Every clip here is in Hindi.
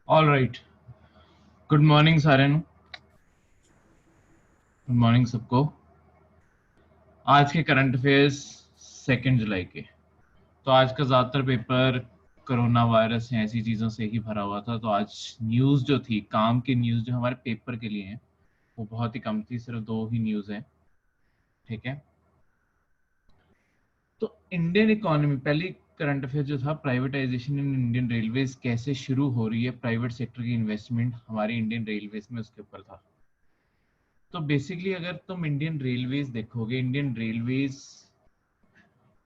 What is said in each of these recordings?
All right. गुड मॉर्निंग सारे नु। गुड मॉर्निंग सबको। आज के करंट अफेयर्स 2 जुलाई के। तो आज का ज्यादातर पेपर कोरोना वायरस या ऐसी चीजों से ही भरा हुआ था। तो आज न्यूज जो थी, काम की न्यूज जो हमारे पेपर के लिए हैं, वो बहुत ही कम थी। सिर्फ 2 ही न्यूज है। ठीक है। तो इंडियन इकोनॉमी, पहली करंट अफेयर जो था, प्राइवेटाइजेशन इन इंडियन रेलवेज कैसे शुरू हो रही है, प्राइवेट सेक्टर की इन्वेस्टमेंट हमारी इंडियन रेलवेज में, उसके ऊपर था। तो बेसिकली अगर तुम इंडियन रेलवेज देखोगे, इंडियन रेलवेज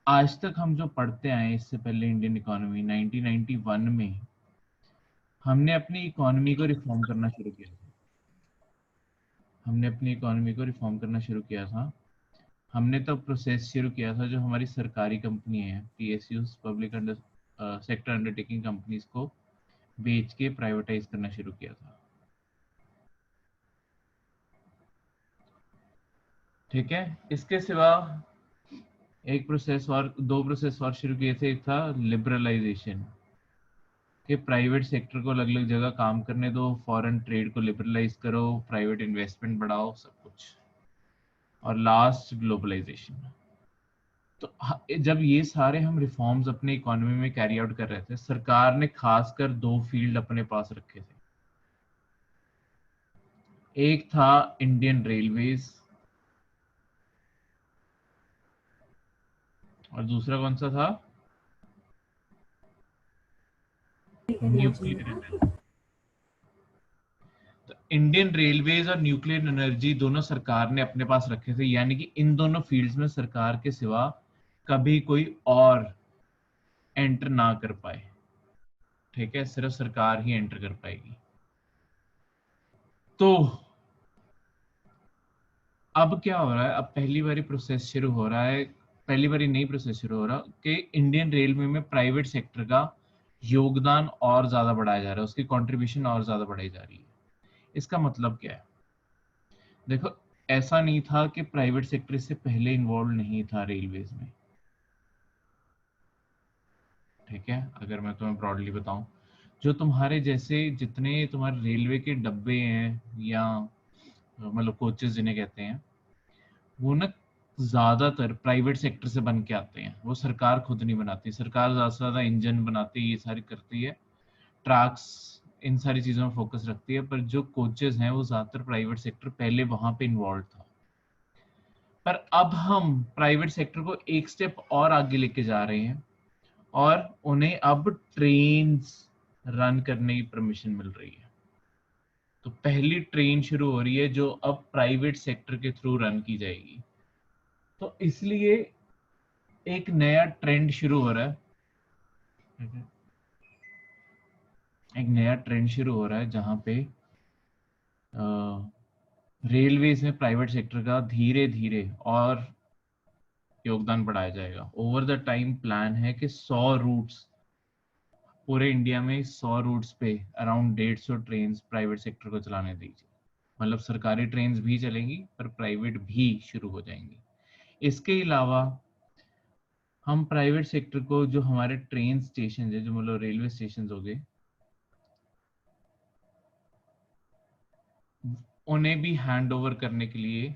आज तक हम जो पढ़ते आए, इससे पहले इंडियन इकोनॉमी 1991 में हमने अपनी इकोनॉमी को रिफॉर्म करना शुरू किया था। हमने अपनी इकोनॉमी को रिफॉर्म करना शुरू किया था। हमने तो प्रोसेस शुरू किया था, जो हमारी सरकारी कंपनी है, PSUs, public sector undertaking companies को बेच के प्राइवेटाइज करना शुरू किया था। ठीक है। इसके सिवा एक प्रोसेस और, 2 प्रोसेस और शुरू किए थे। एक था लिबरलाइजेशन, कि प्राइवेट सेक्टर को अलग अलग जगह काम करने दो, फॉरेन ट्रेड को लिबरलाइज करो, प्राइवेट इन्वेस्टमेंट बढ़ाओ, सब कुछ। और लास्ट, ग्लोबलाइजेशन। तो जब ये सारे हम रिफॉर्म्स अपने इकोनॉमी में कैरी आउट कर रहे थे, सरकार ने खासकर 2 फील्ड अपने पास रखे थे। एक था इंडियन रेलवेज, और दूसरा कौन सा था? Nuclear energy. तो इंडियन रेलवेज और न्यूक्लियर एनर्जी दोनों सरकार ने अपने पास रखे थे, यानी कि इन दोनों फील्ड्स में सरकार के सिवा कभी कोई और एंटर ना कर पाए। ठीक है, सिर्फ सरकार ही एंटर कर पाएगी। तो अब क्या हो रहा है? अब पहली बारी प्रोसेस शुरू हो रहा है, पहली बारी नई प्रोसेस शुरू हो रहा कि इंडियन रेलवे में प्राइवेट सेक्टर का योगदान और ज्यादा बढ़ाया जा रहा है, उसकी कंट्रीब्यूशन और ज्यादा बढ़ाई जा रही है। इसका मतलब क्या है? देखो, ऐसा नहीं था कि प्राइवेट सेक्टर इससे पहले इन्वॉल्व नहीं था रेलवेज में। ठीक है, अगर मैं तुम्हें ब्रॉडली बताऊं, जो तुम्हारे जैसे जितने तुम्हारे रेलवे के डब्बे हैं, या मतलब कोचेस जिन्हें कहते हैं, वो ना ज्यादातर प्राइवेट सेक्टर से बन के आते हैं। वो सरकार खुद नहीं बनाती। सरकार ज्यादा से ज्यादा इंजन बनाती है, ये सारी करती है, ट्रैक्स, इन सारी चीजों में फोकस रखती है। पर जो कोचेस हैं, वो ज्यादातर प्राइवेट सेक्टर पहले वहां पे इन्वॉल्व था। पर अब हम प्राइवेट सेक्टर को एक स्टेप और आगे लेके जा रहे हैं, और उन्हें अब ट्रेन्स रन करने की परमिशन मिल रही है। तो पहली ट्रेन शुरू हो रही है जो अब प्राइवेट सेक्टर के थ्रू रन की जाएगी। तो इसलिए एक नया ट्रेंड शुरू हो रहा है। ठीक है? एक नया ट्रेंड शुरू हो रहा है जहां पे रेलवेज में प्राइवेट सेक्टर का धीरे धीरे और योगदान बढ़ाया जाएगा। ओवर द टाइम प्लान है कि 100 रूट्स, पूरे इंडिया में 100 रूट्स पे अराउंड 150 ट्रेन प्राइवेट सेक्टर को चलाने दीजिए। मतलब सरकारी ट्रेन भी चलेंगी, पर प्राइवेट भी शुरू हो जाएंगी। इसके अलावा हम प्राइवेट सेक्टर को, जो हमारे ट्रेन स्टेशन है, जो मतलब रेलवे स्टेशन हो गए, उन्हें भी हैंड ओवर करने के लिए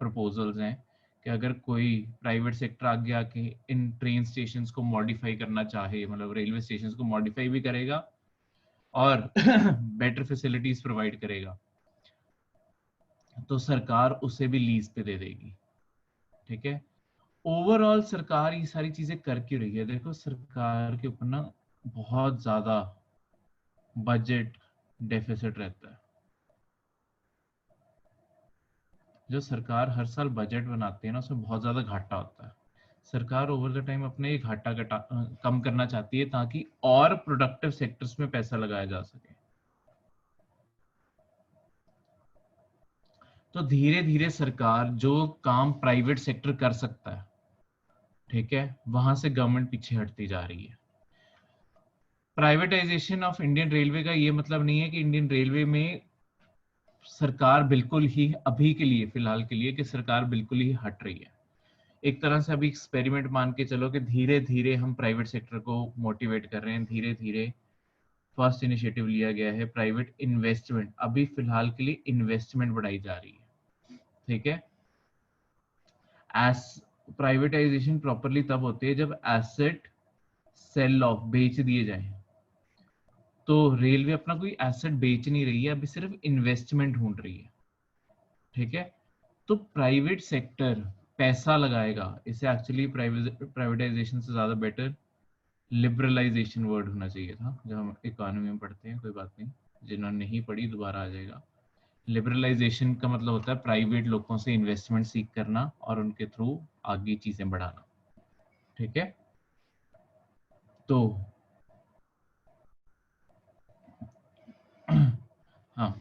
प्रपोजल्स हैं, कि अगर कोई प्राइवेट सेक्टर आगे आके इन ट्रेन स्टेशंस को मॉडिफाई करना चाहे, मतलब रेलवे स्टेशंस को मॉडिफाई भी करेगा और बेटर फैसिलिटीज प्रोवाइड करेगा, तो सरकार उसे भी लीज पे दे देगी। ठीक है। ओवरऑल सरकार ये सारी चीजें कर क्यों रही है? देखो, सरकार के ऊपर ना बहुत ज्यादा बजट डेफिसिट रहता है। जो सरकार हर साल बजट बनाती है ना, उसमें बहुत ज्यादा घाटा होता है। सरकार ओवर द टाइम अपने ये घाटा कम करना चाहती है, ताकि और प्रोडक्टिव सेक्टर्स में पैसा लगाया जा सके। तो धीरे धीरे सरकार जो काम प्राइवेट सेक्टर कर सकता है, ठीक है, वहां से गवर्नमेंट पीछे हटती जा रही है। प्राइवेटाइजेशन ऑफ इंडियन रेलवे का ये मतलब नहीं है कि इंडियन रेलवे में सरकार बिल्कुल ही, अभी के लिए, फिलहाल के लिए, कि सरकार बिल्कुल ही हट रही है। एक तरह से अभी एक्सपेरिमेंट मान के चलो कि धीरे धीरे हम प्राइवेट सेक्टर को मोटिवेट कर रहे हैं, धीरे धीरे फर्स्ट इनिशिएटिव लिया गया है प्राइवेट इन्वेस्टमेंट, अभी फिलहाल के लिए इन्वेस्टमेंट बढ़ाई जा रही है, ठीक है। एस प्राइवेटाइजेशन प्रॉपरली तब होती है जब एसेट सेल ऑफ बेच दिए जाए। तो रेलवे अपना कोई एसेट बेच नहीं रही है, अभी सिर्फ इन्वेस्टमेंट ढूंढ रही है, ठीक है। तो प्राइवेट सेक्टर पैसा लगाएगा, इसे एक्चुअली प्राइवेटाइजेशन से ज्यादा बेटर लिबरलाइजेशन वर्ड होना चाहिए था, जब हम इकोनॉमी में पढ़ते हैं। कोई बात नहीं, जिन्होंने नहीं पढ़ी दोबारा आ जाएगा। लिबरलाइजेशन का मतलब होता है प्राइवेट लोगों से इन्वेस्टमेंट सीख करना और उनके थ्रू आगे चीजें बढ़ाना, ठीक है। तो हाँ,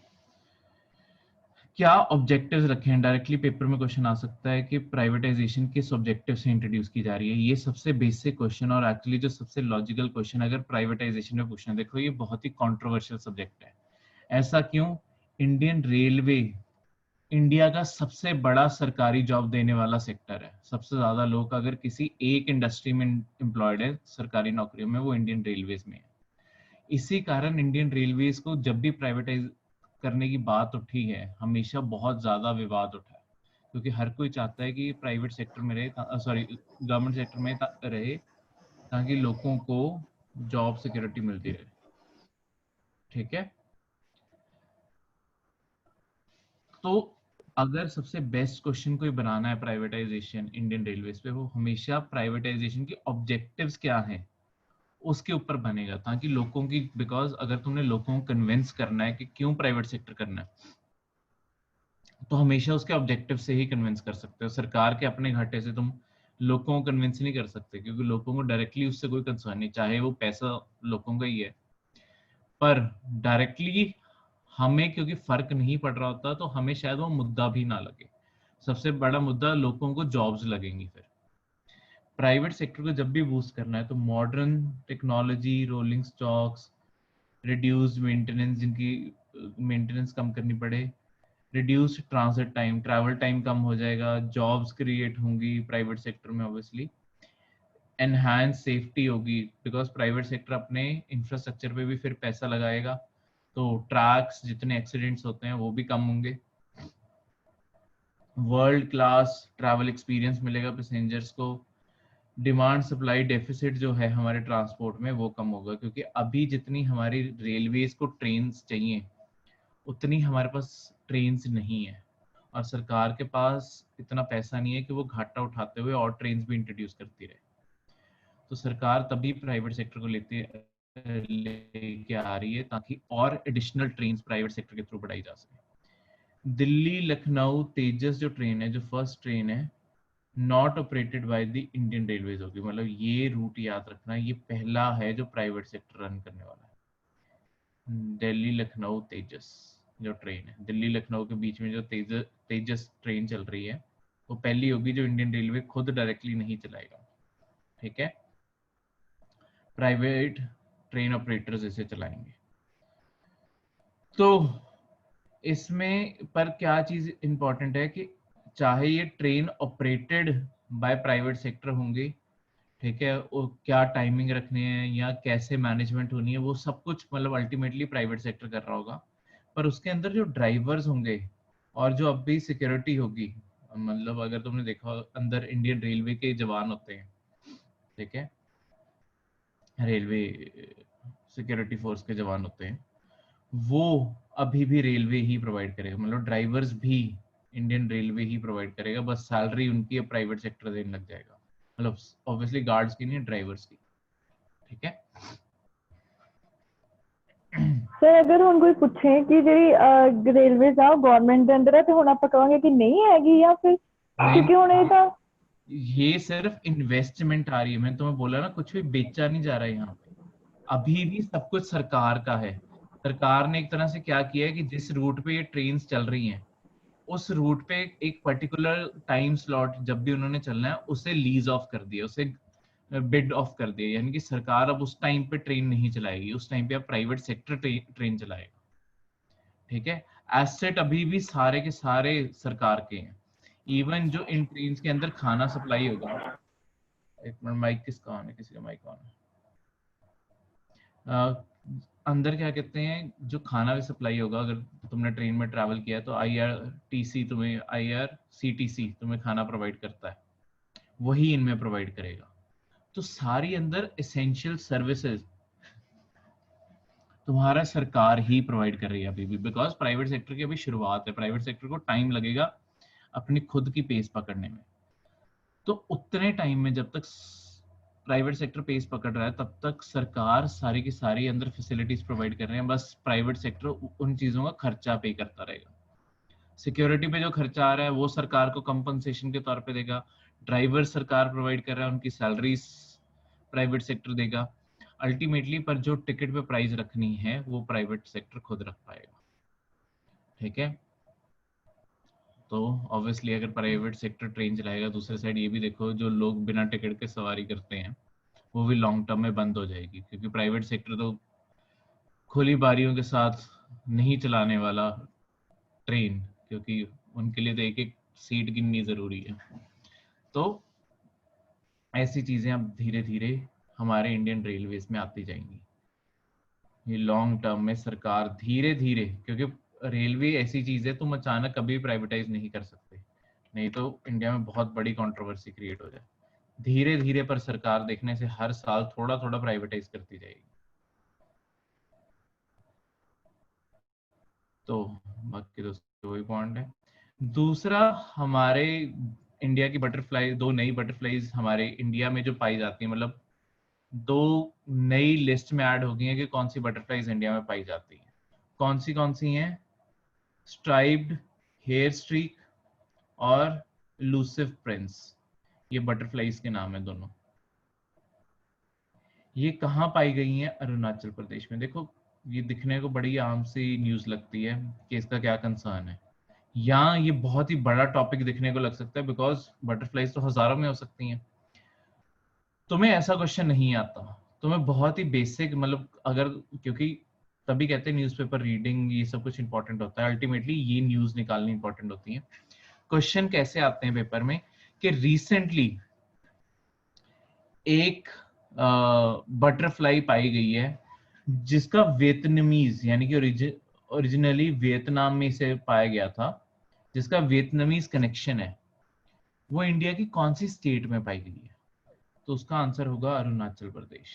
क्या ऑब्जेक्टिव्स रखे हैं, डायरेक्टली पेपर में क्वेश्चन आ सकता है कि प्राइवेटाइजेशन किस ऑब्जेक्टिव से इंट्रोड्यूस की जा रही है। ये सबसे बेसिक क्वेश्चन और एक्चुअली जो सबसे लॉजिकल क्वेश्चन अगर प्राइवेटाइजेशन में पूछना, देखो ये बहुत ही कंट्रोवर्शियल सब्जेक्ट है। ऐसा क्यों? इंडियन रेलवे इंडिया का सबसे बड़ा सरकारी जॉब देने वाला सेक्टर है। सबसे ज्यादा लोग अगर किसी एक इंडस्ट्री में एम्प्लॉयड है सरकारी नौकरियों में, वो इंडियन रेलवेज में है। इसी कारण इंडियन रेलवेज को जब भी प्राइवेटाइज करने की बात उठी है, हमेशा बहुत ज्यादा विवाद उठा है, क्योंकि हर कोई चाहता है कि प्राइवेट सेक्टर में रहे, सॉरी गवर्नमेंट सेक्टर में रहे, ताकि लोगों को जॉब सिक्योरिटी मिलती रहे, ठीक है। तो अगर सबसे बेस्ट क्वेश्चन कोई बनाना है प्राइवेटाइजेशन इंडियन रेलवेज पे, वो हमेशा प्राइवेटाइजेशन के ऑब्जेक्टिव्स क्या हैं उसके ऊपर बनेगा, ताकि लोगों की, बिकॉज अगर तुमने लोगों को कन्विंस करना है कि क्यों प्राइवेट सेक्टर करना है, तो हमेशा उसके ऑब्जेक्टिव से ही कन्विंस कर सकते हो। सरकार के अपने घाटे से तुम लोगों को कन्विंस नहीं कर सकते, क्योंकि लोगों को डायरेक्टली उससे कोई कंसर्न नहीं, चाहे वो पैसा लोगों का ही है। पर डायरेक्टली हमें क्योंकि फर्क नहीं पड़ रहा होता, तो हमें शायद वो मुद्दा भी ना लगे। सबसे बड़ा मुद्दा लोगों को जॉब्स लगेंगी। फिर प्राइवेट सेक्टर को जब भी बूस्ट करना है, तो modern technology, rolling stocks, reduced maintenance, जिनकी मेंटेनेंस कम करनी पड़े, reduced transit time, travel time कम हो जाएगा, जॉब्स क्रिएट होंगी प्राइवेट सेक्टर में ऑब्वियसली, एनहांस सेफ्टी होगी, बिकॉज प्राइवेट सेक्टर अपने इंफ्रास्ट्रक्चर पे भी फिर पैसा लगाएगा, तो ट्रैक्स जितने एक्सीडेंट्स होते हैं वो भी कम होंगे, वर्ल्ड क्लास ट्रैवल एक्सपीरियंस मिलेगा पैसेंजर्स को, डिमांड सप्लाई डेफिसिट जो है हमारे ट्रांसपोर्ट में वो कम होगा, क्योंकि अभी जितनी हमारी रेलवेज को ट्रेन्स चाहिए उतनी हमारे पास ट्रेन्स नहीं है, और सरकार के पास इतना पैसा नहीं है कि वो घाटा उठाते हुए और ट्रेन्स भी इंट्रोड्यूस करती रहे। तो सरकार तभी प्राइवेट सेक्टर को लेके आ रही है, ताकि और एडिशनल ट्रेन्स प्राइवेट सेक्टर के थ्रू बढ़ाई जा सके। दिल्ली लखनऊ तेजस जो ट्रेन है, जो फर्स्ट ट्रेन है, not operated by the Indian railways होगी। मतलब ये रूट याद रखना, ये पहला है जो प्राइवेट सेक्टर रन करने वाला है। दिल्ली लखनऊ तेजस जो ट्रेन है, दिल्ली लखनऊ के बीच में जो तेजस ट्रेन चल रही है, वो पहली होगी जो इंडियन रेलवे खुद डायरेक्टली नहीं चलाएगा, ठीक है। प्राइवेट ट्रेन ऑपरेटर्स इसे चलाएंगे। तो इसमें पर क्या चीज इंपॉर्टेंट है कि चाहे ये train operated by private sector होंगे, ठीक है, वो क्या टाइमिंग रखने हैं या कैसे मैनेजमेंट होनी है, वो सब कुछ मतलब अल्टीमेटली प्राइवेट सेक्टर कर रहा होगा। पर उसके अंदर जो ड्राइवर्स होंगे और जो अब भी सिक्योरिटी होगी, मतलब अगर तुमने देखा अंदर इंडियन रेलवे के जवान होते हैं, ठीक है, रेलवे सिक्योरिटी फोर्स के जवान होते हैं, वो अभी भी रेलवे ही प्रोवाइड करेगा, मतलब ड्राइवर्स भी इंडियन रेलवे ही प्रोवाइड करेगा, बस सैलरी उनकी प्राइवेट सेक्टर देने लग जाएगा, मतलब ऑब्वियसली गार्ड्स की नहीं, ड्राइवर्स की, ठीक है। ਸਰ ਅਗਰ ਹੁਣ ਕੋਈ ਪੁੱਛੇ ਕਿ ਜਿਹੜੀ ਰੇਲਵੇਜ਼ ਆ ਉਹ ਗਵਰਨਮੈਂਟ ਦੇ ਅੰਦਰ ਹੈ ਤੇ ਹੁਣ ਆਪਾਂ ਕਹਾਂਗੇ ਕਿ ਨਹੀਂ ਹੈਗੀ ਜਾਂ ਫਿਰ नहीं ਕਿਉਂਕਿ ਹੁਣ ਇਹ ਤਾਂ ये सिर्फ इन्वेस्टमेंट आ रही है, मैंने तुम्हें बोला ना कुछ भी बेचा नहीं जा रहा है यहाँ पे, अभी भी सब कुछ सरकार का है। सरकार ने एक तरह से क्या किया है कि जिस रूट पे ये ट्रेन चल रही हैं, उस रूट पे एक पर्टिकुलर टाइम स्लॉट जब भी उन्होंने चलना है उसे लीज ऑफ कर दिया, उसे बिड ऑफ कर दिया, यानी कि सरकार अब उस टाइम पे ट्रेन नहीं चलाएगी, उस टाइम पे अब प्राइवेट सेक्टर ट्रेन चलाएगा, ठीक है। एसेट अभी भी सारे के सारे सरकार के हैं। इवन जो इन ट्रेन के अंदर खाना सप्लाई होगा, एक मिनट, माइक किसका ऑन है, किसी का माइक ऑन है, अंदर क्या कहते हैं, जो खाना भी सप्लाई होगा, अगर तुमने ट्रेन में ट्रैवल किया है तो IRCTC तुम्हें खाना प्रोवाइड करता है, वही इनमें प्रोवाइड करेगा। तो सारी अंदर एसेंशियल सर्विसेज तुम्हारा सरकार ही प्रोवाइड कर रही है अभी भी, बिकॉज प्राइवेट सेक्टर की अभी शुरुआत है, प्राइवेट सेक्टर को टाइम लगेगा अपनी खुद की पेस पकड़ने में। तो उतने टाइम में जब तक प्राइवेट सेक्टर पेस पकड़ रहा है, तब तक सरकार सारी की सारी अंदर फैसिलिटीज प्रोवाइड कर रहे हैं, बस प्राइवेट सेक्टर उन चीजों का खर्चा पे करता रहेगा। सिक्योरिटी पे जो खर्चा आ रहा है वो सरकार को कंपनसेशन के तौर पे देगा, ड्राइवर सरकार प्रोवाइड कर रहा है, उनकी सैलरीज प्राइवेट सेक्टर देगा अल्टीमेटली, पर जो टिकट पे प्राइस रखनी है वो प्राइवेट सेक्टर खुद रख पाएगा। ठीक है, तो ऑब्वियसली अगर प्राइवेट सेक्टर ट्रेन चलाएगा, दूसरे साइड ये भी देखो जो लोग बिना टिकट के सवारी करते हैं वो भी लॉन्ग टर्म में बंद हो जाएगी, क्योंकि प्राइवेट सेक्टर तो खुली बारियों के साथ नहीं चलाने वाला ट्रेन, क्योंकि उनके लिए तो एक एक सीट गिननी जरूरी है। तो ऐसी चीजें अब धीरे धीरे हमारे इंडियन रेलवेज में आती जाएंगी। ये लॉन्ग टर्म में सरकार धीरे धीरे, क्योंकि रेलवे ऐसी चीज है तुम अचानक कभी प्राइवेटाइज नहीं कर सकते, नहीं तो इंडिया में बहुत बड़ी कंट्रोवर्सी क्रिएट हो जाए। धीरे धीरे पर सरकार देखने से हर साल थोड़ा थोड़ा प्राइवेटाइज करती जाएगी। तो बाकी दोस्तों वही पॉइंट है। दूसरा, हमारे इंडिया की बटरफ्लाई, दो नई बटरफ्लाईज हमारे इंडिया में जो पाई जाती है, मतलब दो नई लिस्ट में ऐड हो गई है कि कौन सी बटरफ्लाईज इंडिया में पाई जाती है। कौन सी हैं? स्ट्राइप्ड हेयर स्ट्रीक और लूसिव प्रिंस, ये बटरफ्लाईज के नाम है दोनों। ये कहाँ पाई गई हैं? अरुणाचल प्रदेश में। देखो ये दिखने को बड़ी आम सी न्यूज लगती है कि इसका क्या कंसर्न है, यहाँ ये बहुत ही बड़ा टॉपिक दिखने को लग सकता है, बिकॉज बटरफ्लाईज तो हजारों में हो सकती हैं। तुम्हें ऐसा क्वेश्चन नहीं आता, तुम्हें बहुत ही बेसिक, मतलब अगर, क्योंकि तभी कहते हैं न्यूज़पेपर रीडिंग ये सब कुछ इंपॉर्टेंट होता है, अल्टीमेटली ये न्यूज निकालनी इंपॉर्टेंट होती है। क्वेश्चन कैसे आते हैं पेपर में कि रिसेंटली एक बटरफ्लाई पाई गई है जिसका वियतनामीज, यानी कि ओरिजिनली वियतनाम में से पाया गया था, जिसका वियतनामीज कनेक्शन है, वो इंडिया की कौन सी स्टेट में पाई गई है? तो उसका आंसर होगा अरुणाचल प्रदेश।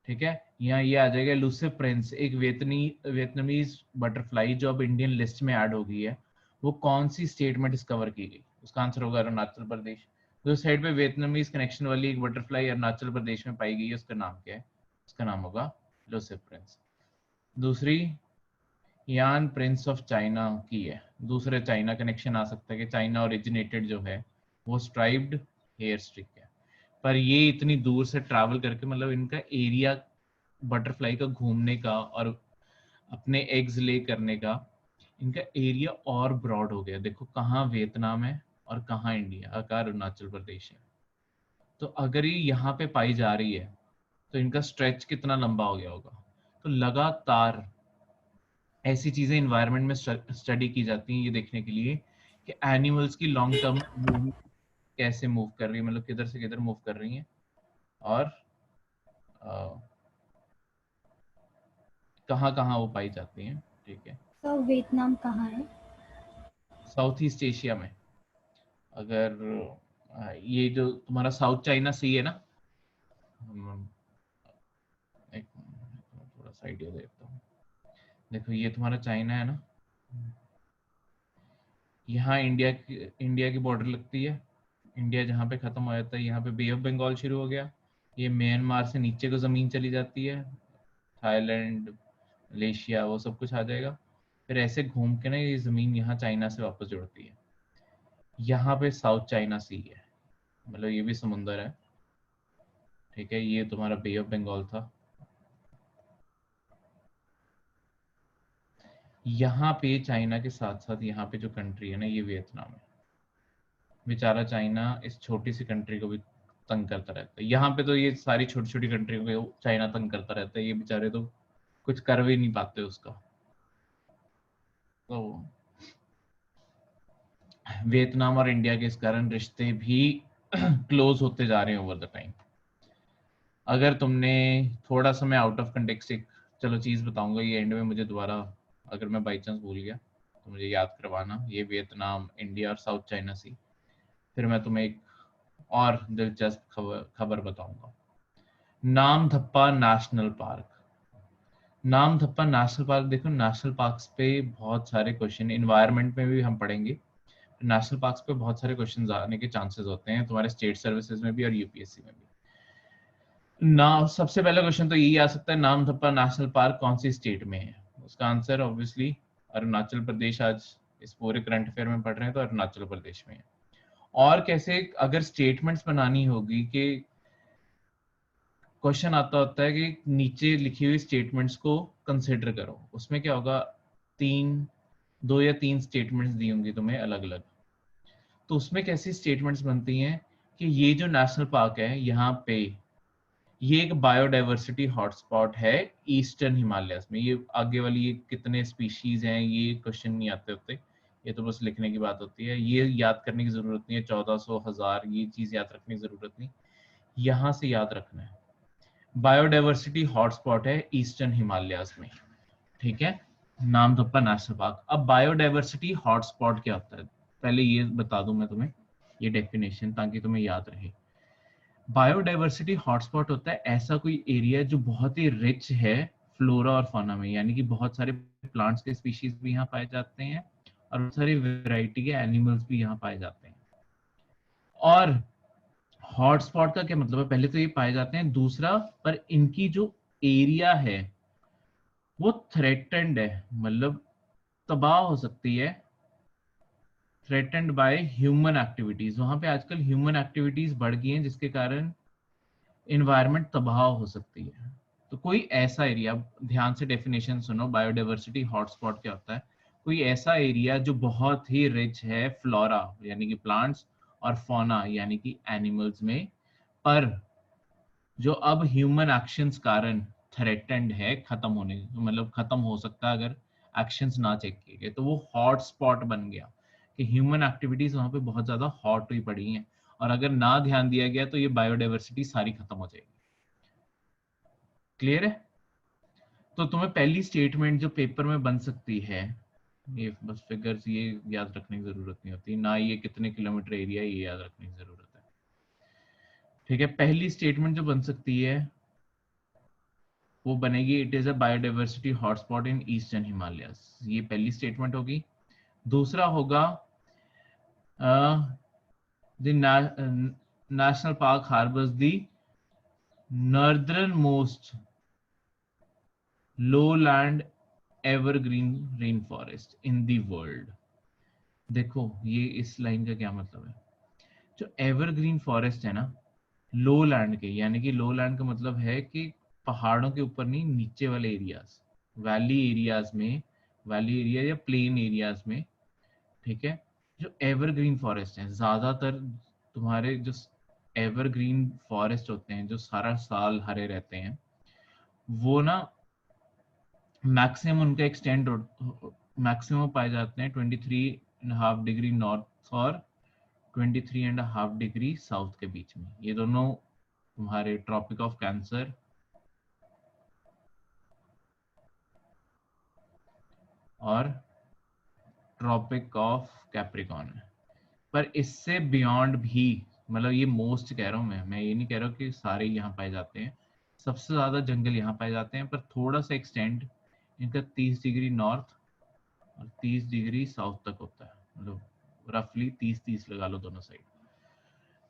ठीक है, यहाँ ये आ जाएगा लूसिव प्रिंस, एक वियतनामीज बटरफ्लाई जो अब इंडियन लिस्ट में ऐड हो गई है, वो कौन सी स्टेट में डिस्कवर की गई? उसका आंसर होगा अरुणाचल प्रदेश। जो साइड पे वियतनामीज कनेक्शन वाली एक बटरफ्लाई अरुणाचल प्रदेश में पाई गई है, उसका नाम क्या है? उसका नाम होगा लूसिव प्रिंस। दूसरी, यान प्रिंस ऑफ चाइना की है, दूसरे चाइना कनेक्शन आ सकता है कि चाइना ओरिजिनेटेड जो है वो स्ट्राइप्ड हेयर स्ट्रिक है, पर ये इतनी दूर से ट्रैवल करके, मतलब इनका एरिया बटरफ्लाई का घूमने का और अपने एग्स ले करने का, इनका एरिया और ब्रॉड हो गया। देखो कहाँ वियतनाम है और कहाँ इंडिया का अरुणाचल प्रदेश है। तो अगर ये यहाँ पे पाई जा रही है तो इनका स्ट्रेच कितना लंबा हो गया होगा। तो लगातार ऐसी चीजें इन्वायरमेंट में स्टडी की जाती हैं ये देखने के लिए कि एनिमल्स की लॉन्ग टर्म मूवमेंट कैसे मूव कर रही है, मतलब किधर से किधर मूव कर रही हैं, और कहाँ कहाँ वो पाई जाती हैं। ठीक है, तो वियतनाम कहाँ है? साउथ ईस्ट एशिया में। अगर ये जो तुम्हारा साउथ चाइना सी है ना, एक थोड़ा सा आइडिया देता हूँ। देखो ये तुम्हारा चाइना है ना, यहाँ इंडिया की बॉर्डर लगती है, इंडिया जहाँ पे खत्म हो जाता है यहाँ पे बे ऑफ बंगाल शुरू हो गया, ये म्यांमार से नीचे को जमीन चली जाती है, थाईलैंड मलेशिया वो सब कुछ आ जाएगा, फिर ऐसे घूम के ना ये जमीन यहाँ चाइना से वापस जुड़ती है। यहाँ पे साउथ चाइना सी है, मतलब ये भी समुंदर है। ठीक है, ये तुम्हारा बे ऑफ बंगाल था। यहाँ पे चाइना के साथ साथ यहाँ पे जो कंट्री है ना ये वियतनाम है। बेचारा चाइना इस छोटी सी कंट्री को भी तंग करता रहता है। यहाँ पे तो ये सारी छोटी छोटी कंट्रियों को चाइना तंग करता रहता है, ये बेचारे तो कुछ कर भी नहीं पाते उसका। तो वियतनाम और इंडिया के इस कारण रिश्ते भी क्लोज होते जा रहे हैं ओवर द टाइम। अगर तुमने थोड़ा सा, मैं आउट ऑफ कंटेक्स्ट एक चलो चीज बताऊंगा ये एंड में, मुझे दोबारा अगर मैं बाई चांस भूल गया तो मुझे याद करवाना। ये वियतनाम, इंडिया और साउथ चाइना सी। फिर मैं तुम्हें एक और दिलचस्प खबर बताऊंगा। Namdapha national park. Namdapha national park, देखो नेशनल पार्क्स पे बहुत सारे क्वेश्चन, इन्वायरमेंट में भी हम पढ़ेंगे, नेशनल पार्क्स पे बहुत सारे क्वेश्चन आने के चांसेस होते हैं तुम्हारे स्टेट सर्विसेज में भी और यूपीएससी में भी। ना सबसे पहला क्वेश्चन तो यही आ सकता है, नामदफा नेशनल पार्क कौन सी स्टेट में है? उसका आंसर ऑब्वियसली अरुणाचल प्रदेश। आज इस पूरे करंट अफेयर में पढ़ रहे हैं तो अरुणाचल प्रदेश में है। और कैसे अगर स्टेटमेंट्स बनानी होगी कि क्वेश्चन आता होता है कि नीचे लिखी हुई स्टेटमेंट्स को कंसिडर करो, उसमें क्या होगा, दो या तीन स्टेटमेंट्स दी होंगी तुम्हें अलग अलग। तो उसमें कैसी स्टेटमेंट्स बनती हैं कि ये जो नेशनल पार्क है यहाँ पे ये एक बायोडाइवर्सिटी हॉटस्पॉट है ईस्टर्न हिमालयस में। ये आगे वाली ये कितने स्पीशीज हैं ये क्वेश्चन नहीं आते होते, ये तो बस लिखने की बात होती है, ये याद करने की जरूरत नहीं है। 1400 1000 ये चीज याद रखने की जरूरत नहीं, यहाँ से याद रखना है बायोडाइवर्सिटी हॉटस्पॉट है ईस्टर्न हिमालयस में। ठीक है, नामदफा नेशनल पार्क। अब बायोडाइवर्सिटी हॉटस्पॉट क्या होता है पहले ये बता दूं मैं तुम्हें, ये डेफिनेशन, ताकि तुम्हें याद रहे। बायोडाइवर्सिटी हॉटस्पॉट होता है ऐसा कोई एरिया जो बहुत ही रिच है फ्लोरा और फौना में, यानी कि बहुत सारे प्लांट्स के स्पीशीज भी यहाँ पाए जाते हैं और बहुत सारी वैरायटी के एनिमल्स भी यहाँ पाए जाते हैं। और हॉटस्पॉट का क्या मतलब है, पहले तो ये पाए जाते हैं, दूसरा पर इनकी जो एरिया है वो थ्रेटेंड है, मतलब तबाह हो सकती है, थ्रेटेंड बाय ह्यूमन एक्टिविटीज। वहां पे आजकल ह्यूमन एक्टिविटीज बढ़ गई हैं जिसके कारण इन्वायरमेंट तबाह हो सकती है। तो कोई ऐसा एरिया, ध्यान से डेफिनेशन सुनो, बायोडाइवर्सिटी हॉटस्पॉट क्या होता है, कोई ऐसा एरिया जो बहुत ही रिच है फ्लोरा यानी कि प्लांट्स और फौना यानी कि एनिमल्स में, पर जो अब ह्यूमन एक्शंस कारण थ्रेटेंड है खत्म होने, मतलब खत्म हो सकता है अगर एक्शंस ना चेक किए गए, तो वो हॉट स्पॉट बन गया कि ह्यूमन एक्टिविटीज वहां पे बहुत ज्यादा हॉट हुई पड़ी हैं और अगर ना ध्यान दिया गया तो ये बायोडाइवर्सिटी सारी खत्म हो जाएगी। क्लियर है? तो तुम्हें पहली स्टेटमेंट जो पेपर में बन सकती है, ये बस फिगर्स ये याद रखने की जरूरत नहीं होती ना, ये कितने किलोमीटर एरिया ये याद रखने की जरूरत है। ठीक है, पहली स्टेटमेंट जो बन सकती है वो बनेगी, it is a biodiversity hotspot in eastern Himalayas. ये पहली स्टेटमेंट होगी। दूसरा होगा the national park harbours the northern most lowland evergreen rainforest in the world। देखो ये इस लाइन का क्या मतलब है, जो एवरग्रीन फॉरेस्ट है ना लो लैंड के, यानी कि लो लैंड का मतलब है कि पहाड़ों के ऊपर नहीं, नीचे वाले एरियाज, वैली एरियाज में, वैली एरिया या प्लेन एरियाज में। ठीक है, जो एवरग्रीन फॉरेस्ट है, ज्यादातर तुम्हारे जो एवरग्रीन फॉरेस्ट होते हैं जो सारा साल हरे रहते हैं, वो ना मैक्सिमम उनका एक्सटेंड मैक्सिमम पाए जाते हैं 23.5 डिग्री नॉर्थ और 23.5 डिग्री साउथ के बीच में। ये दोनों तुम्हारे ट्रॉपिक ऑफ कैंसर और ट्रॉपिक ऑफ कैप्रिकॉर्न है। पर इससे बियॉन्ड भी, मतलब ये मोस्ट कह रहा हूँ मैं ये नहीं कह रहा हूँ कि सारे यहाँ पाए जाते हैं, सबसे ज्यादा जंगल यहाँ पाए जाते हैं, पर थोड़ा सा एक्सटेंड इनका 30 डिग्री नॉर्थ और 30 डिग्री साउथ तक होता है, मतलब रफली 30-30 लगा लो दोनों साइड।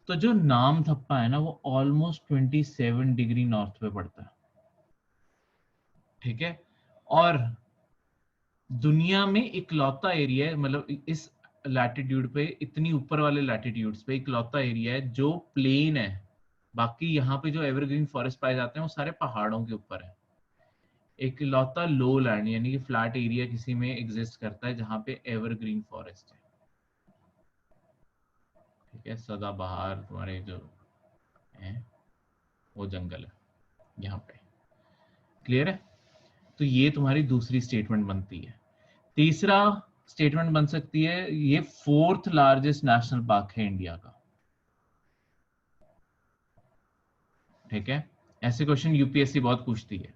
तो जो नामदफा है ना वो ऑलमोस्ट 27 डिग्री नॉर्थ पे पड़ता है। ठीक है, और दुनिया में इकलौता एरिया है, मतलब इस लैटिट्यूड पे, इतनी ऊपर वाले लैटिट्यूड्स पे इकलौता एरिया है जो प्लेन है। बाकी यहाँ पे जो एवरग्रीन फॉरेस्ट पाए जाते हैं वो सारे पहाड़ों के ऊपर है। इकलौता लो लैंड यानी कि फ्लैट एरिया किसी में एग्जिस्ट करता है जहाँ पे एवरग्रीन फॉरेस्ट है। ठीक है, सदाबहार तुम्हारे जो है वो जंगल है यहाँ पे। क्लियर है? तो ये तुम्हारी दूसरी स्टेटमेंट बनती है। तीसरा स्टेटमेंट बन सकती है, ये फोर्थ लार्जेस्ट नेशनल पार्क है इंडिया का। ठीक है, ऐसे क्वेश्चन यूपीएससी बहुत पूछती है।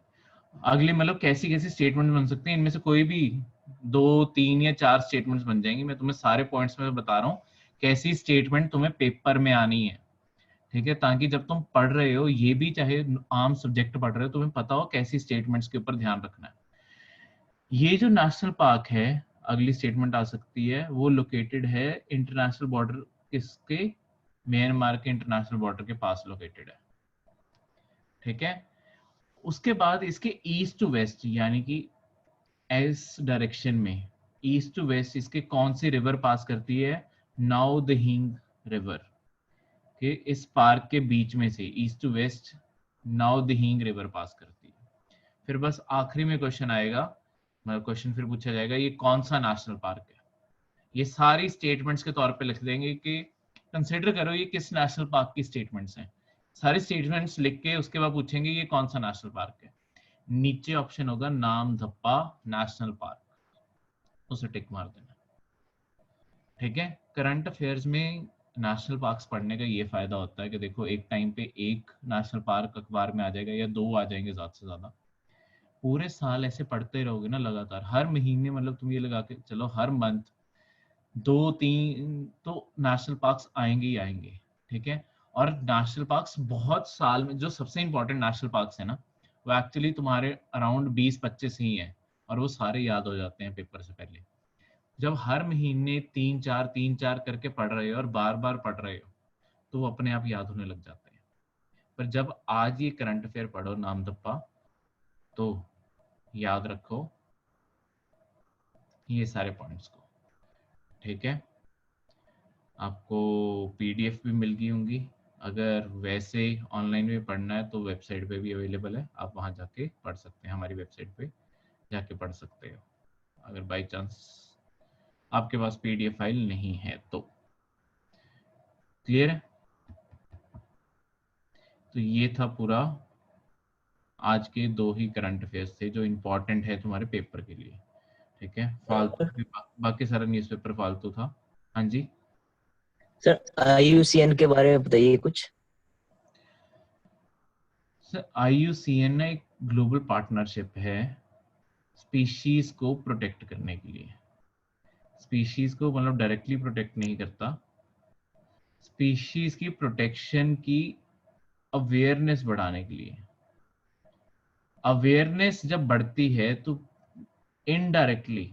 अगले मतलब कैसी कैसी स्टेटमेंट बन सकते हैं, इनमें से कोई भी 2 3 या 4 स्टेटमेंट्स बन जाएंगी। मैं तुम्हें सारे पॉइंट्स में बता रहा हूँ कैसी स्टेटमेंट तुम्हें पेपर में आनी है, ठीक है, ताकि जब तुम पढ़ रहे हो, ये भी चाहे आम सब्जेक्ट पढ़ रहे हो, तुम्हें पता हो कैसी स्टेटमेंट्स के ऊपर ध्यान रखना है। ये जो नेशनल पार्क है, अगली स्टेटमेंट आ सकती है, वो लोकेटेड है इंटरनेशनल बॉर्डर किसके, म्यांमार के इंटरनेशनल बॉर्डर के पास लोकेटेड है, ठीक है। उसके बाद इसके ईस्ट टू वेस्ट यानी कि एस डायरेक्शन में, ईस्ट टू वेस्ट इसके कौन सी रिवर पास करती है, नाउ द हिंग रिवर के इस पार्क के बीच में से east to west now the हिंग रिवर पास करती है। फिर बस आखिरी में क्वेश्चन आएगा, मतलब क्वेश्चन फिर पूछा जाएगा ये कौन सा नेशनल पार्क है। ये सारी स्टेटमेंट्स के तौर पे लिख देंगे कि कंसिडर करो ये किस नेशनल पार्क की स्टेटमेंट्स हैं। सारी स्टेटमेंट्स लिख के उसके बाद पूछेंगे ये कौन सा नेशनल पार्क है। नीचे ऑप्शन होगा नाम धप्पा नेशनल पार्क, उसे टिक मार देना, ठीक है। करंट अफेयर्स में नेशनल पार्क्स पढ़ने का ये फायदा होता है कि देखो एक टाइम पे एक नेशनल पार्क अखबार में आ जाएगा या 2 आ जाएंगे ज्यादा से ज्यादा। पूरे साल ऐसे पढ़ते रहोगे ना लगातार, हर महीने मतलब तुम ये लगा के चलो हर मंथ 2 3 तो नेशनल पार्क्स आएंगे ही आएंगे, ठीक है। और नेशनल पार्क्स बहुत साल में, जो सबसे इंपॉर्टेंट नेशनल पार्क्स है ना, वो एक्चुअली तुम्हारे अराउंड 20 25 ही है, और वो सारे याद हो जाते हैं पेपर से पहले। जब हर महीने 3 4 करके पढ़ रहे हो और बार बार पढ़ रहे हो तो वो अपने आप याद होने लग जाते हैं। पर जब आज ये करंट अफेयर पढ़ो नाम दप्पा, तो याद रखो ये सारे पॉइंट्स को, ठीक है। आपको पीडीएफ भी मिल गई होंगी, अगर वैसे ऑनलाइन में पढ़ना है तो वेबसाइट पे भी अवेलेबल है, आप वहां जाके पढ़ सकते हैं, हमारी वेबसाइट पे जाके पढ़ सकते हो, अगर बाई चांस आपके पास पीडीएफ फाइल नहीं है तो। क्लियर है? तो ये था पूरा आज के 2 ही करंट अफेयर्स थे जो इम्पोर्टेंट है तुम्हारे पेपर के लिए, ठीक है। फालतू बाकी सारा न्यूज़पेपर फालतू था। हाँ जी सर, IUCN के बारे में बताइए कुछ। सर, IUCN एक ग्लोबल पार्टनरशिप है स्पीशीज को प्रोटेक्ट करने के लिए। स्पीशीज को मतलब डायरेक्टली प्रोटेक्ट नहीं करता, स्पीशीज की प्रोटेक्शन की अवेयरनेस बढ़ाने के लिए। अवेयरनेस जब बढ़ती है तो इनडायरेक्टली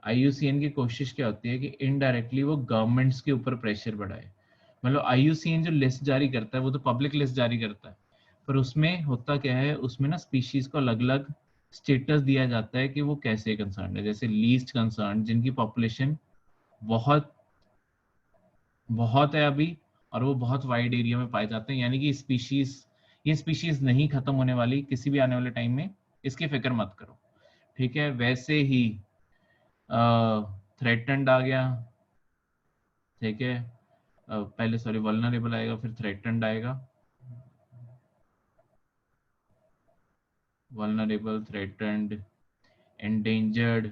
IUCN की कोशिश क्या होती है कि इनडायरेक्टली वो गवर्नमेंट्स के ऊपर प्रेशर बढ़ाए। मतलब IUCN जो लिस्ट जारी करता है वो तो पब्लिक लिस्ट जारी करता है, पर उसमें होता क्या है, उसमें ना स्पीशीज को अलग अलग स्टेटस दिया जाता है कि वो कैसे कंसर्न है। जैसे लीस्ट कंसर्न, जिनकी पॉपुलेशन बहुत बहुत है अभी और वो बहुत वाइड एरिया में पाए जाते हैं, यानी कि ये स्पीशीज नहीं खत्म होने वाली किसी भी आने वाले टाइम में, इसकी फिक्र मत करो, ठीक है। वैसे ही थ्रेटन्ड आ गया, ठीक है। पहले सॉरी वल्नरेबल आएगा, फिर थ्रेटन्ड आएगा, वल्नरेबल, थ्रेटन्ड, एंडेंजर्ड,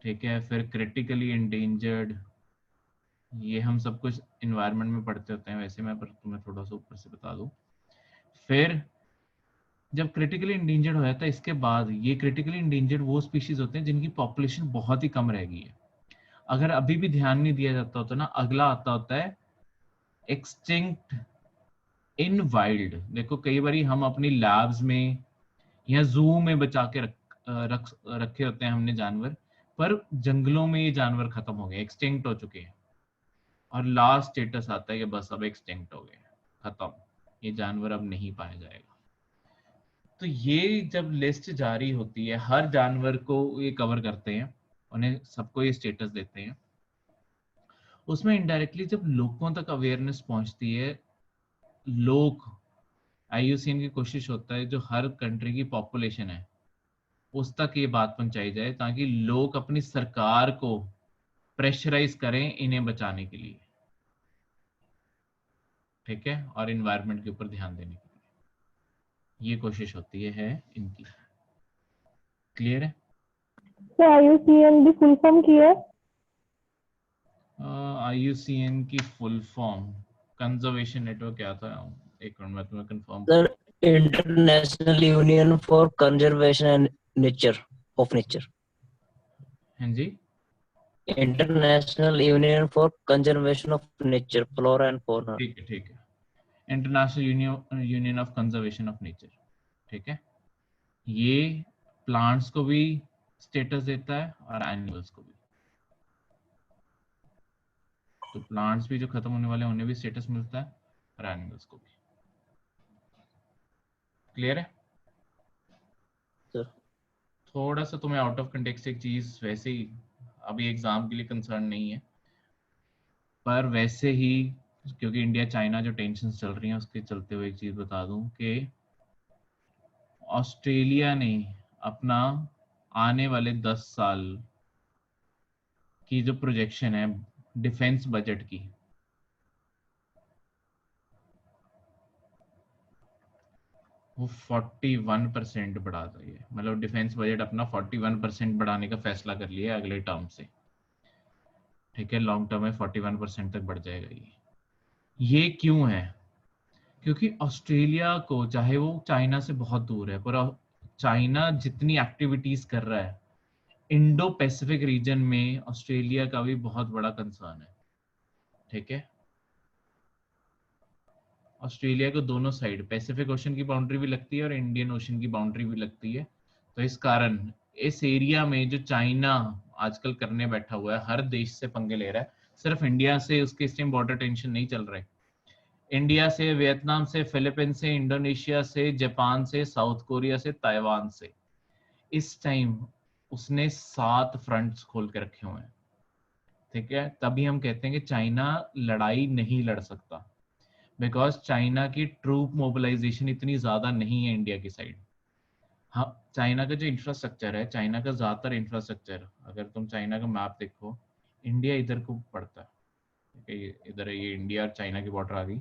ठीक है, फिर क्रिटिकली एंडेंजर्ड। ये हम सब कुछ इन्वायरमेंट में पढ़ते होते हैं वैसे, मैं पर तुम्हें थोड़ा सा ऊपर से बता दूं। फिर जब क्रिटिकली इंडेंजर्ड हो जाता है, इसके बाद ये क्रिटिकली इंडेंजर्ड वो स्पीशीज होते हैं जिनकी पॉपुलेशन बहुत ही कम रह गई है। अगर अभी भी ध्यान नहीं दिया जाता होता ना, अगला आता होता है एक्सटिंक्ट इन वाइल्ड। देखो कई बार हम अपनी लैब्स में या जू में बचा के रखे होते हैं हमने जानवर, पर जंगलों में ये जानवर खत्म हो गए, एक्सटिंक्ट हो चुके हैं, और लास्ट स्टेटस आता है कि बस अब एक्सटिंक्ट हो गए, खत्म, ये जानवर अब नहीं पाया जाएगा। तो ये जब लिस्ट जारी होती है हर जानवर को ये कवर करते हैं, उन्हें सबको ये स्टेटस देते हैं, उसमें इनडायरेक्टली जब लोगों तक अवेयरनेस पहुंचती है, लोग IUCN की कोशिश होता है जो हर कंट्री की पॉपुलेशन है उस तक ये बात पहुंचाई जाए, ताकि लोग अपनी सरकार को प्रेशराइज करें इन्हें बचाने के लिए, ठीक है, और इन्वायरमेंट के ऊपर ध्यान देने के लिए ये कोशिश होती है इनकी। क्लियर है? तो IUCN की फुल फॉर्म की है? IUCN की फुल फॉर्म कंजर्वेशन नेटवर्क क्या था, एक मिनट में तुम्हें confirm. Sir, international union for conservation and nature of nature. हाँ जी, international union for conservation of nature, flora and fauna. ठीक है, ठीक है। International union of conservation of nature, ठीक है। ये प्लांट्स को भी स्टेटस देता है और एनिमल्स को भी। तो प्लांट्स भी जो खत्म होने वाले हैं उन्हें भी स्टेटस मिलता है और एनिमल्स को भी। क्लियर है? सर थोड़ा सा तुम्हें आउट ऑफ कंटेक्स्ट एक चीज, वैसे ही अभी एग्जाम के लिए कंसर्न नहीं है, पर वैसे ही क्योंकि इंडिया चाइना जो टेंशन चल रही है उसके चलते हुए एक चीज बता दूं कि ऑस्ट्रेलिया ने अपना आने वाले 10 साल की जो प्रोजेक्शन है डिफेंस बजट की, वो 41% बढ़ा दी है। मतलब डिफेंस बजट अपना 41% बढ़ाने का फैसला कर लिया है अगले टर्म से, ठीक है। लॉन्ग टर्म में 41% तक बढ़ जाएगा ये क्यों है? क्योंकि ऑस्ट्रेलिया को, चाहे वो चाइना से बहुत दूर है, पर चाइना जितनी एक्टिविटीज कर रहा है इंडो पैसिफिक रीजन में, ऑस्ट्रेलिया का भी बहुत बड़ा कंसर्न है, ठीक है। ऑस्ट्रेलिया को दोनों साइड पैसिफिक ओशन की बाउंड्री भी लगती है और इंडियन ओशन की बाउंड्री भी लगती है। तो इस कारण इस एरिया में जो चाइना आजकल करने बैठा हुआ है, हर देश से पंगे ले रहा है। सिर्फ इंडिया से उसके इस टाइम बॉर्डर टेंशन नहीं चल रहे, इंडिया से, वियतनाम से, फिलीपीन से, इंडोनेशिया से, जापान से, साउथ कोरिया से, ताइवान से, इस टाइम उसने 7 फ्रंट्स खोल के रखे हुए हैं, ठीक है। तभी हम कहते हैं कि चाइना लड़ाई नहीं लड़ सकता, बिकॉज चाइना की ट्रूप मोबिलाइजेशन इतनी ज्यादा नहीं है इंडिया की साइड। हाँ, चाइना का जो इंफ्रास्ट्रक्चर है, चाइना का ज्यादातर इंफ्रास्ट्रक्चर, अगर तुम चाइना का मैप देखो, इंडिया इधर को पड़ता है, ठीक है। इधर है, ये इंडिया और चाइना की बॉर्डर आ गई।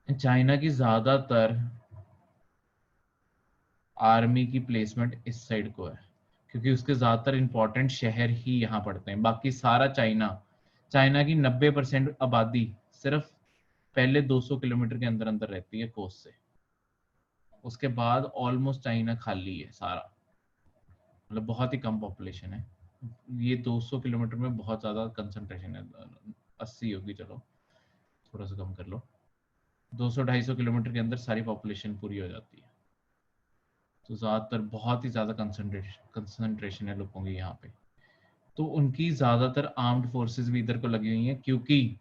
चाइना की ज्यादातर आर्मी की प्लेसमेंट इस साइड को है, क्योंकि उसके ज्यादातर इंपॉर्टेंट शहर ही यहाँ पड़ते हैं। बाकी सारा चाइना, चाइना की 90% आबादी सिर्फ पहले 200 किलोमीटर के अंदर अंदर रहती है कोस्ट से, उसके बाद ऑलमोस्ट चाइना खाली है सारा, मतलब बहुत ही कम पॉपुलेशन है। ये 200 किलोमीटर में बहुत ज्यादा कंसंट्रेशन है, 80 होगी, चलो थोड़ा सा कम कर लो, 200-250 किलोमीटर के अंदर सारी पॉपुलेशन पूरी हो जाती है। तो ज्यादातर बहुत ही ज्यादा कंसंट्रेशन है लोगों की यहाँ पे। तो उनकी ज्यादातर आर्म्ड फोर्सेस भी इधर को लगी हुई हैं, क्योंकि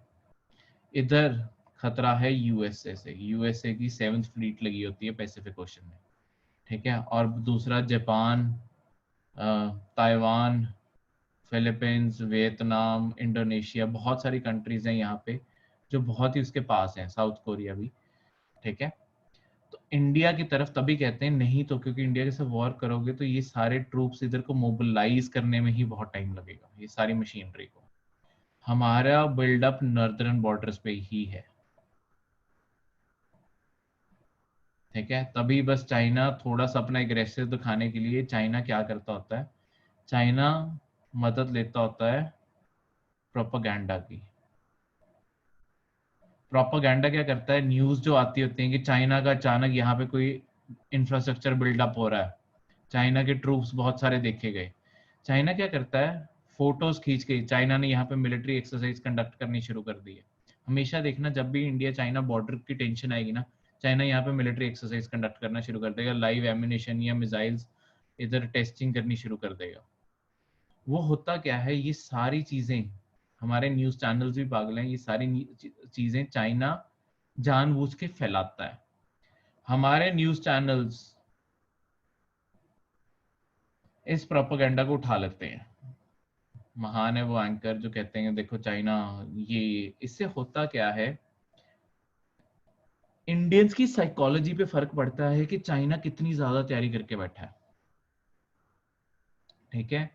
इधर खतरा है यूएसए से। यूएसए की 7th फ्लीट लगी होती है पैसिफिक ओशन में, ठीक है। और दूसरा Japan, Taiwan, Philippines, Vietnam, Indonesia, बहुत सारी कंट्रीज हैं यहाँ पे जो बहुत ही उसके पास हैं, साउथ कोरिया भी, ठीक है। तो इंडिया की तरफ तभी कहते हैं नहीं, तो क्योंकि इंडिया के साथ वॉर करोगे तो ये सारे ट्रूप्स इधर को मोबिलाइज करने में ही बहुत टाइम लगेगा, ये सारी मशीनरी को। हमारा बिल्डअप नॉर्दर्न बॉर्डर्स पे ही है, ठीक है। तभी बस चाइना थोड़ा सा अपना एग्रेसिव दिखाने के लिए, चाइना क्या करता होता है, चाइना मदद लेता होता है प्रोपागेंडा की। प्रोपागेंडा क्या करता है, न्यूज जो आती होती है कि चाइना का अचानक यहाँ पे कोई इंफ्रास्ट्रक्चर बिल्डअप हो रहा है, चाइना के ट्रूप्स बहुत सारे देखे गए, चाइना क्या करता है, फोटोज खींच के, चाइना ने यहाँ पे मिलिट्री एक्सरसाइज कंडक्ट करनी शुरू कर दी है। हमेशा देखना, जब भी इंडिया चाइना बॉर्डर की टेंशन आएगी ना, चाइना यहाँ पे मिलिट्री एक्सरसाइज कंडक्ट करना शुरू कर देगा, लाइव एम्यूनेशन या मिसाइल्स इधर टेस्टिंग करनी शुरू कर देगा। वो होता क्या है, ये सारी चीजें, हमारे न्यूज चैनल्स भी पागल हैं, ये सारी चीजें चाइना जानबूझ के फैलाता है। हमारे न्यूज चैनल्स इस प्रोपेगेंडा को उठा लेते हैं। महान है वो एंकर जो कहते हैं देखो चाइना ये, इससे होता क्या है, इंडियंस की साइकोलॉजी पे फर्क पड़ता है कि चाइना कितनी ज्यादा तैयारी करके बैठा है, ठीक है।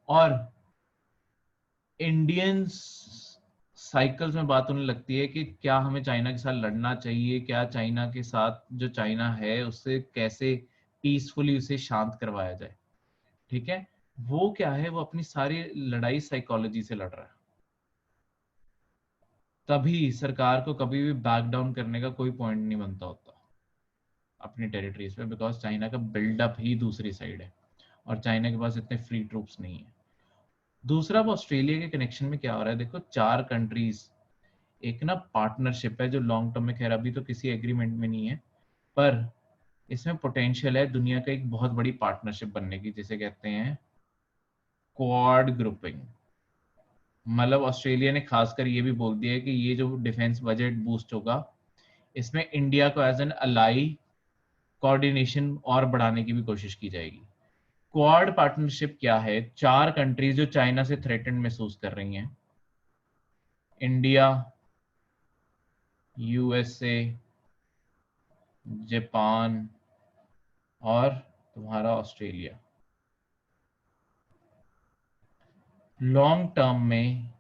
और इंडियंस साइकिल्स में बात होने लगती है कि क्या हमें चाइना के साथ लड़ना चाहिए, क्या चाइना के साथ, जो चाइना है उससे कैसे पीसफुली उसे शांत करवाया जाए, ठीक है। वो क्या है, वो अपनी सारी लड़ाई साइकोलॉजी से लड़ रहा है। तभी सरकार को कभी भी बैक डाउन करने का कोई पॉइंट नहीं बनता होता। अपनी टेरिटरीज पे, बिकॉज चाइना का बिल्डअप ही दूसरी साइड है और चाइना के पास इतने फ्री ट्रूप्स नहीं है। दूसरा, अब ऑस्ट्रेलिया के कनेक्शन में क्या हो रहा है, देखो 4 कंट्रीज, एक ना पार्टनरशिप है जो लॉन्ग टर्म में, खैर अभी तो किसी एग्रीमेंट में नहीं है, पर इसमें पोटेंशियल है दुनिया का एक बहुत बड़ी पार्टनरशिप बनने की, जिसे कहते हैं क्वाड ग्रुपिंग। मतलब ऑस्ट्रेलिया ने खासकर ये भी बोल दिया है कि ये जो डिफेंस बजट बूस्ट होगा, इसमें इंडिया को एज एन अलाई कोऑर्डिनेशन और बढ़ाने की भी कोशिश की जाएगी। क्वाड पार्टनरशिप क्या है, 4 कंट्रीज जो चाइना से थ्रेटेंड महसूस कर रही हैं, इंडिया, यूएसए, जापान और तुम्हारा ऑस्ट्रेलिया। लॉन्ग टर्म में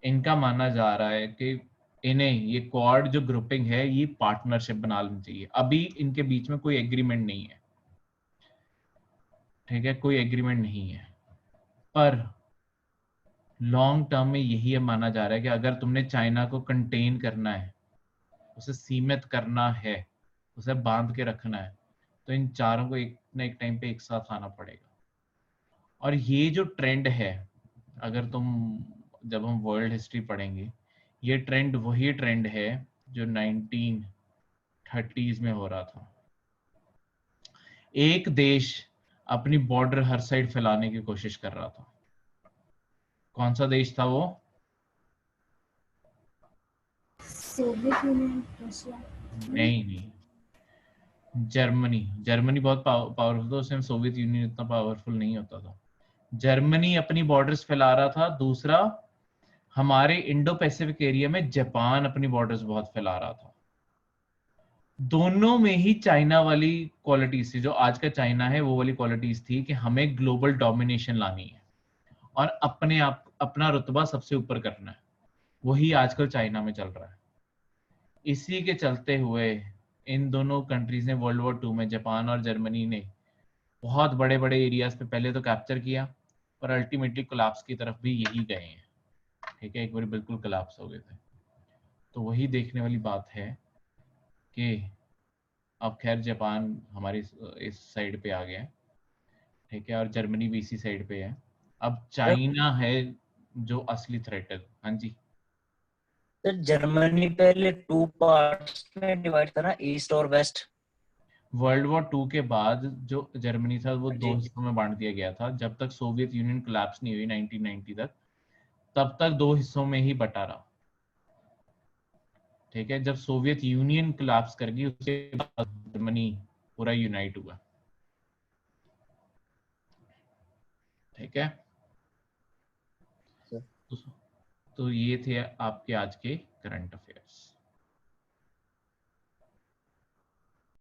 इनका माना जा रहा है कि इन्हें ये क्वाड जो ग्रुपिंग है ये पार्टनरशिप बना लेनी चाहिए। अभी इनके बीच में कोई एग्रीमेंट नहीं है, ठीक है, कोई एग्रीमेंट नहीं है, पर लॉन्ग टर्म में यही माना जा रहा है कि अगर तुमने चाइना को कंटेन करना है, उसे सीमित करना है, उसे बांध के रखना है, तो इन चारों को एक ना एक टाइम पे एक साथ आना पड़ेगा। और ये जो ट्रेंड है, अगर तुम, जब हम वर्ल्ड हिस्ट्री पढ़ेंगे, ये ट्रेंड वही ट्रेंड है जो 1930s में हो रहा था। एक देश अपनी बॉर्डर हर साइड फैलाने की कोशिश कर रहा था। कौन सा देश था वो? Soviet union, Russia. नहीं नहीं, जर्मनी। जर्मनी बहुत पावरफुल था, उसमें सोवियत यूनियन इतना पावरफुल नहीं होता था। जर्मनी अपनी बॉर्डर्स फैला रहा था। दूसरा, हमारे इंडो पैसिफिक एरिया में जापान अपनी बॉर्डर्स बहुत फैला रहा था। दोनों में ही चाइना वाली क्वालिटीज थी, जो आज का चाइना है वो वाली क्वालिटीज थी कि हमें ग्लोबल डोमिनेशन लानी है और अपने आप अपना रुतबा सबसे ऊपर करना है। वही आजकल चाइना में चल रहा है। इसी के चलते हुए इन दोनों कंट्रीज ने वर्ल्ड वॉर 2 में, जापान और जर्मनी ने बहुत बड़े बड़े एरियाज पे पहले तो कैप्चर किया, पर अल्टीमेटली कोलैप्स की तरफ भी यही गए हैं। ठीक है, एक बार बिल्कुल कोलैप्स हो गए थे। तो वही देखने वाली बात है कि अब खैर जापान हमारी इस साइड पे आ गया है, ठीक है, और जर्मनी भी इसी साइड पे है। अब चाइना है जो असली थ्रेट है। हाँ जी, सर जर्मनी पहले 2 पार्ट्स में डिवाइड था ना, ईस्ट और वेस्ट। वर्ल्ड वॉर 2 के बाद जो जर्मनी था वो 2 जी। हिस्सों में बांट दिया गया था। जब तक सोवियत यूनियन कोलैप्स नहीं हुई 1990 तक, तब तक 2 हिस्सों में ही बटा रहा। ठीक है, जब सोवियत यूनियन कोलैप्स कर गई उसके बाद जर्मनी पूरा यूनाइट हुआ। ठीक है, तो ये थे आपके आज के करंट अफेयर्स।